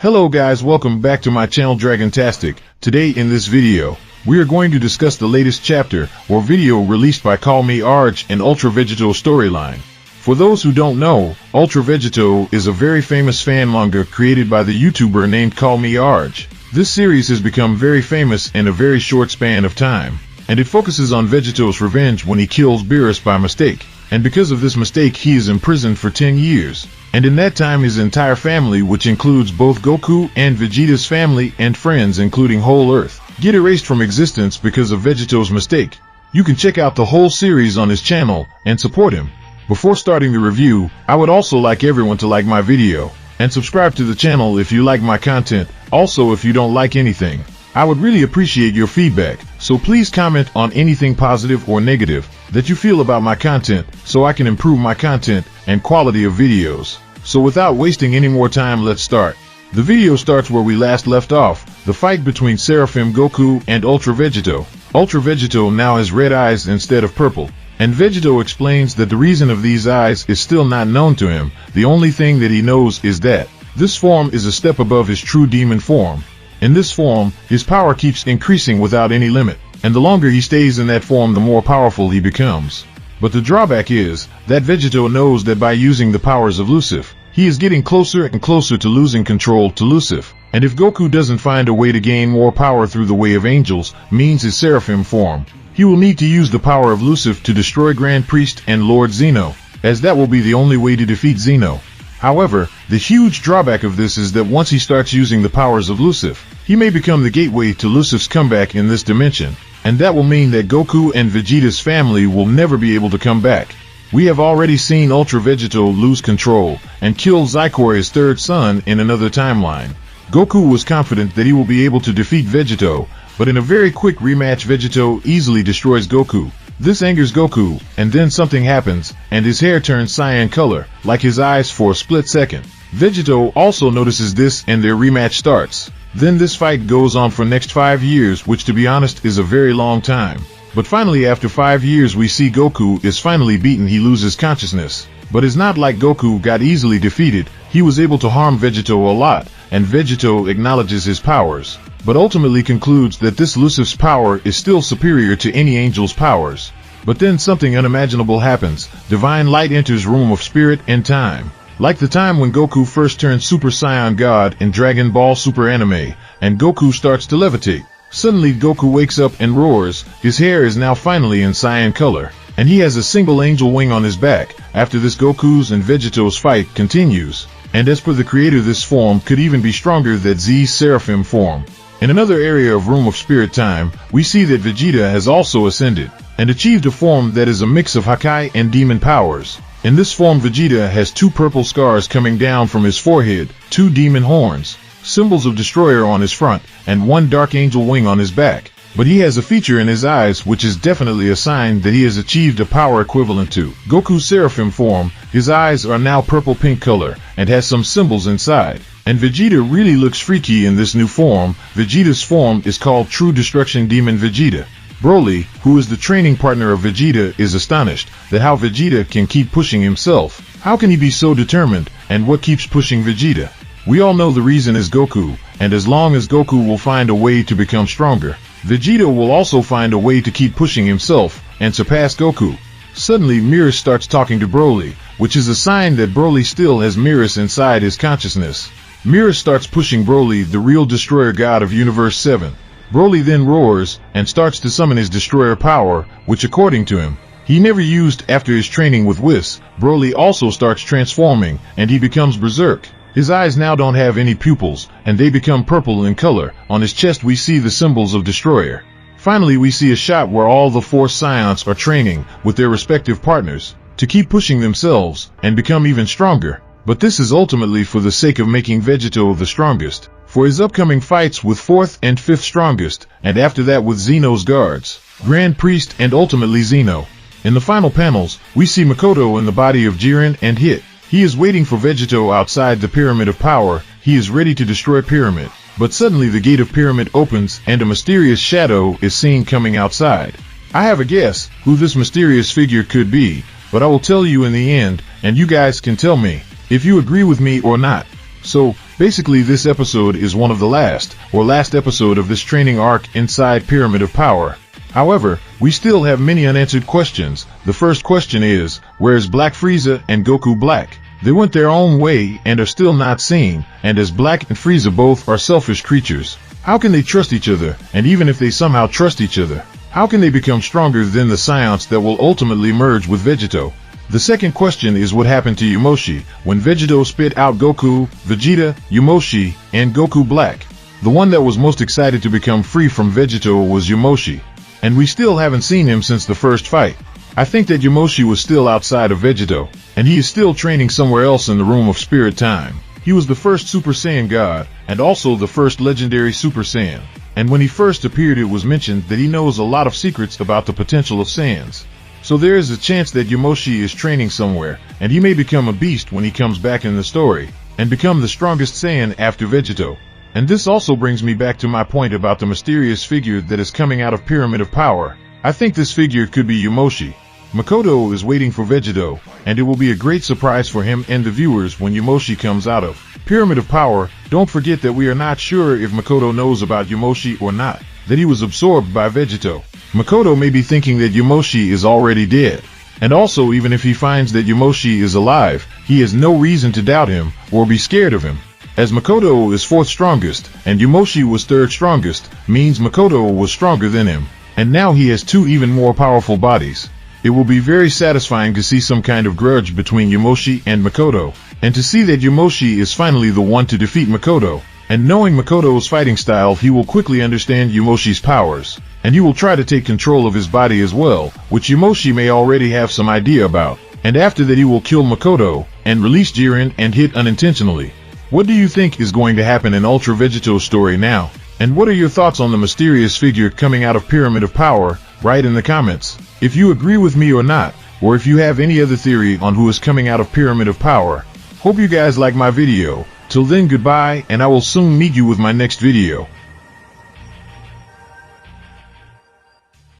Hello guys, welcome back to my channel Dragontastic. Today in this video, we are going to discuss the latest chapter or video released by Call Me Arj and Ultra Vegito storyline. For those who don't know, Ultra Vegito is a very famous fan manga created by the YouTuber named Call Me Arj. This series has become very famous in a very short span of time, and it focuses on Vegito's revenge when he kills Beerus by mistake. And because of this mistake, he is imprisoned for 10 years. And in that time, his entire family, which includes both Goku and Vegeta's family and friends including whole Earth, get erased from existence because of Vegito's mistake. You can check out the whole series on his channel and support him. Before starting the review, I would also like everyone to like my video and subscribe to the channel if you like my content. Also, if you don't like anything, I would really appreciate your feedback, so please comment on anything positive or negative that you feel about my content so I can improve my content and quality of videos. So without wasting any more time, let's start. The video starts where we last left off, the fight between Seraphim Goku and Ultra Vegito. Ultra Vegito now has red eyes instead of purple, and Vegito explains that the reason of these eyes is still not known to him. The only thing that he knows is that this form is a step above his true demon form. In this form, his power keeps increasing without any limit, and the longer he stays in that form, the more powerful he becomes. But the drawback is that Vegito knows that by using the powers of Lucifer, he is getting closer and closer to losing control to Lucifer. And if Goku doesn't find a way to gain more power through the way of angels, means his Seraphim form, he will need to use the power of Lucifer to destroy Grand Priest and Lord Zeno, as that will be the only way to defeat Zeno. However, the huge drawback of this is that once he starts using the powers of Lucifer, he may become the gateway to Lucifer's comeback in this dimension, and that will mean that Goku and Vegeta's family will never be able to come back. We have already seen Ultra Vegito lose control and kill Zykor, his third son, in another timeline. Goku was confident that he will be able to defeat Vegito, but in a very quick rematch, Vegito easily destroys Goku. This angers Goku, and then something happens, and his hair turns cyan color, like his eyes, for a split second. Vegito also notices this, and their rematch starts. Then this fight goes on for next 5 years, which to be honest is a very long time. But finally, after 5 years, we see Goku is finally beaten. He loses consciousness. But it's not like Goku got easily defeated. He was able to harm Vegito a lot, and Vegito acknowledges his powers, but ultimately concludes that this Lucifer's power is still superior to any angel's powers. But then something unimaginable happens. Divine light enters Room of Spirit and Time. Like the time when Goku first turned Super Saiyan God in Dragon Ball Super Anime, and Goku starts to levitate. Suddenly Goku wakes up and roars. His hair is now finally in cyan color, and he has a single angel wing on his back. After this, Goku's and Vegito's fight continues, and as per the creator, this form could even be stronger than Z's Seraphim form. In another area of Room of Spirit Time, we see that Vegeta has also ascended and achieved a form that is a mix of Hakai and demon powers. In this form, Vegeta has 2 purple scars coming down from his forehead, 2 demon horns, symbols of Destroyer on his front, and 1 dark angel wing on his back. But he has a feature in his eyes which is definitely a sign that he has achieved a power equivalent to Goku's Seraphim form. His eyes are now purple-pink color and has some symbols inside. And Vegeta really looks freaky in this new form. Vegeta's form is called True Destruction Demon Vegeta. Broly, who is the training partner of Vegeta, is astonished that how Vegeta can keep pushing himself. How can he be so determined, and what keeps pushing Vegeta? We all know the reason is Goku, and as long as Goku will find a way to become stronger, Vegeta will also find a way to keep pushing himself and surpass Goku. Suddenly Beerus starts talking to Broly, which is a sign that Broly still has Beerus inside his consciousness. Beerus starts pushing Broly, the real Destroyer God of Universe 7. Broly then roars and starts to summon his Destroyer power, which according to him, he never used after his training with Whis. Broly also starts transforming, and he becomes Berserk. His eyes now don't have any pupils, and they become purple in color. On his chest we see the symbols of Destroyer. Finally, we see a shot where all the 4 Scions are training with their respective partners to keep pushing themselves and become even stronger. But this is ultimately for the sake of making Vegito the strongest for his upcoming fights with 4th and 5th strongest, and after that with Zeno's guards, Grand Priest, and ultimately Zeno. In the final panels, we see Makoto in the body of Jiren and Hit. He is waiting for Vegito outside the Pyramid of Power. He is ready to destroy Pyramid. But suddenly the gate of Pyramid opens and a mysterious shadow is seen coming outside. I have a guess who this mysterious figure could be, but I will tell you in the end, and you guys can tell me if you agree with me or not. So, Basically, this episode is one of the last episode of this training arc inside Pyramid of Power. However, we still have many unanswered questions. The first question is, where is Black Frieza and Goku Black? They went their own way and are still not seen, and as Black and Frieza both are selfish creatures, how can they trust each other? And even if they somehow trust each other, how can they become stronger than the Scions that will ultimately merge with Vegito? The second question is what happened to Yamoshi when Vegito spit out Goku, Vegeta, Yamoshi, and Goku Black. The one that was most excited to become free from Vegito was Yamoshi, and we still haven't seen him since the first fight. I think that Yamoshi was still outside of Vegito, and he is still training somewhere else in the Room of Spirit Time. He was the first Super Saiyan God, and also the first legendary Super Saiyan. And when he first appeared, it was mentioned that he knows a lot of secrets about the potential of Saiyans. So there is a chance that Yamoshi is training somewhere, and he may become a beast when he comes back in the story, and become the strongest Saiyan after Vegito. And this also brings me back to my point about the mysterious figure that is coming out of Pyramid of Power. I think this figure could be Yamoshi. Makoto is waiting for Vegito, and it will be a great surprise for him and the viewers when Yamoshi comes out of Pyramid of Power. Don't forget that we are not sure if Makoto knows about Yamoshi or not, that he was absorbed by Vegito. Makoto may be thinking that Yamoshi is already dead. And also, even if he finds that Yamoshi is alive, he has no reason to doubt him or be scared of him. As Makoto is fourth strongest, and Yamoshi was third strongest, means Makoto was stronger than him. And now he has two even more powerful bodies. It will be very satisfying to see some kind of grudge between Yamoshi and Makoto, and to see that Yamoshi is finally the one to defeat Makoto. And knowing Makoto's fighting style, he will quickly understand Yamoshi's powers, and he will try to take control of his body as well, which Yamoshi may already have some idea about. And after that, he will kill Makoto, and release Jiren and hit unintentionally. What do you think is going to happen in Ultra Vegito's story now? And what are your thoughts on the mysterious figure coming out of Pyramid of Power? Write in the comments if you agree with me or not, or if you have any other theory on who is coming out of Pyramid of Power. Hope you guys like my video. Till then, goodbye, and I will soon meet you with my next video.